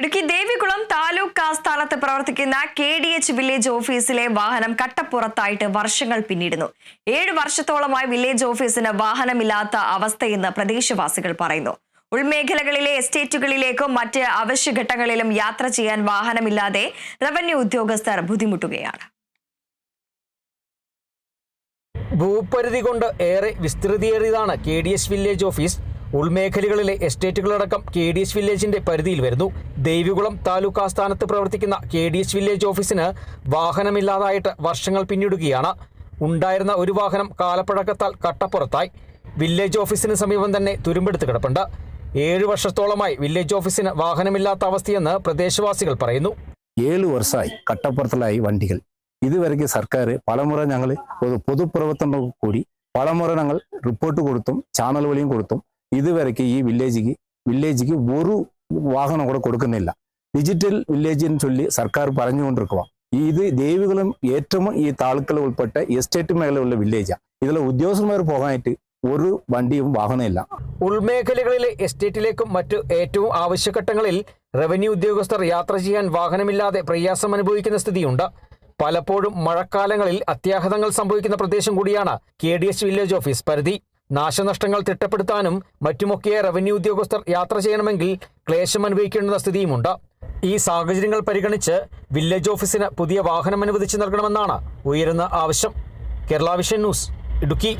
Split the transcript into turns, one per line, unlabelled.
ഇടുക്കി ദേവികുളം താലൂക്ക് ആസ്ഥാനത്ത് പ്രവർത്തിക്കുന്ന KDH village ഓഫീസിലെ വാഹനം കട്ടപ്പുറത്തായിട്ട് വർഷങ്ങൾ പിന്നിടുന്നു. 7 വർഷത്തോളമായി വില്ലേജ് ഓഫീസിന് വാഹനമില്ലാത്ത അവസ്ഥയെന്ന് പ്രദേശവാസികൾ പറയുന്നു. ഉൾമേഖലകളിലെ എസ്റ്റേറ്റുകളിലേക്കും മറ്റ് അവശ്യഘട്ടങ്ങളിലും യാത്ര ചെയ്യാൻ വാഹനമില്ലാതെ റവന്യൂ ഉദ്യോഗസ്ഥർ ബുദ്ധിമുട്ടുകയാണ്.
ഭൂപരിധി കൊണ്ട് ഏറെ വിസ്തൃതിയേറിയതാണ് KDH വില്ലേജ് ഓഫീസ്. ഉൾമേഖലകളിലെ എസ്റ്റേറ്റുകളടക്കം KDH വില്ലേജിന്റെ പരിധിയിൽ വരുന്നു. ദേവികുളം താലൂക്ക് ആസ്ഥാനത്ത് പ്രവർത്തിക്കുന്ന KDH വില്ലേജ് ഓഫീസിന് വാഹനമില്ലാതായിട്ട് വർഷങ്ങൾ പിന്നിടുകയാണ്. ഉണ്ടായിരുന്ന ഒരു വാഹനം കാലപ്പഴക്കത്താൽ കട്ടപ്പുറത്തായി. വില്ലേജ് ഓഫീസിന് സമീപം തന്നെ തുരുമ്പെടുത്ത് കിടപ്പുണ്ട്. 7 വർഷത്തോളമായി വില്ലേജ് ഓഫീസിന് വാഹനമില്ലാത്ത അവസ്ഥയെന്ന് പ്രദേശവാസികൾ പറയുന്നു.
7 വർഷമായി കട്ടപ്പുറത്തിലായി വണ്ടികൾ. ഇതുവരെയ്ക്ക് സർക്കാർ പലമുറ ഞങ്ങൾ പൊതുപ്രവർത്തനം കൂടി പലമുറ ഞങ്ങൾ റിപ്പോർട്ട് കൊടുത്തും ചാനൽ വഴിയും കൊടുത്തും ഇതുവരെയ്ക്ക് ഈ വില്ലേജിക്ക് ഒരു വാഹനം കൂടെ കൊടുക്കുന്നില്ല. ഡിജിറ്റൽ വില്ലേജിന് ചൊല്ലി സർക്കാർ പറഞ്ഞുകൊണ്ടിരിക്കുക. ഇത് ദേവികുളം ഏറ്റവും ഈ താലൂക്കിൽ ഉൾപ്പെട്ട എസ്റ്റേറ്റ് മേഖലയുള്ള വില്ലേജാണ്. ഇതിലെ ഉദ്യോഗസ്ഥന്മാർ പോകാനായിട്ട് ഒരു വണ്ടിയും വാഹനമില്ല.
ഉൾമേഖലകളിലെ എസ്റ്റേറ്റിലേക്കും മറ്റു ഏറ്റവും ആവശ്യഘട്ടങ്ങളിൽ റവന്യൂ ഉദ്യോഗസ്ഥർ യാത്ര ചെയ്യാൻ വാഹനമില്ലാതെ പ്രയാസം അനുഭവിക്കുന്ന സ്ഥിതിയുണ്ട്. പലപ്പോഴും മഴക്കാലങ്ങളിൽ അത്യാഘാതങ്ങൾ സംഭവിക്കുന്ന പ്രദേശം കൂടിയാണ് KDH വില്ലേജ് ഓഫീസ് പരിധി. നാശനഷ്ടങ്ങൾ തിട്ടപ്പെടുത്താനും മറ്റുമൊക്കെ റവന്യൂ ഉദ്യോഗസ്ഥർ യാത്ര ചെയ്യണമെങ്കിൽ ക്ലേശം അനുഭവിക്കേണ്ടുന്ന സ്ഥിതിയുമുണ്ട്. ഈ സാഹചര്യങ്ങൾ പരിഗണിച്ച് വില്ലേജ് ഓഫീസിന് പുതിയ വാഹനം അനുവദിച്ചു നൽകണമെന്നാണ് ഉയരുന്ന ആവശ്യം. Kerala vision news, Idukki.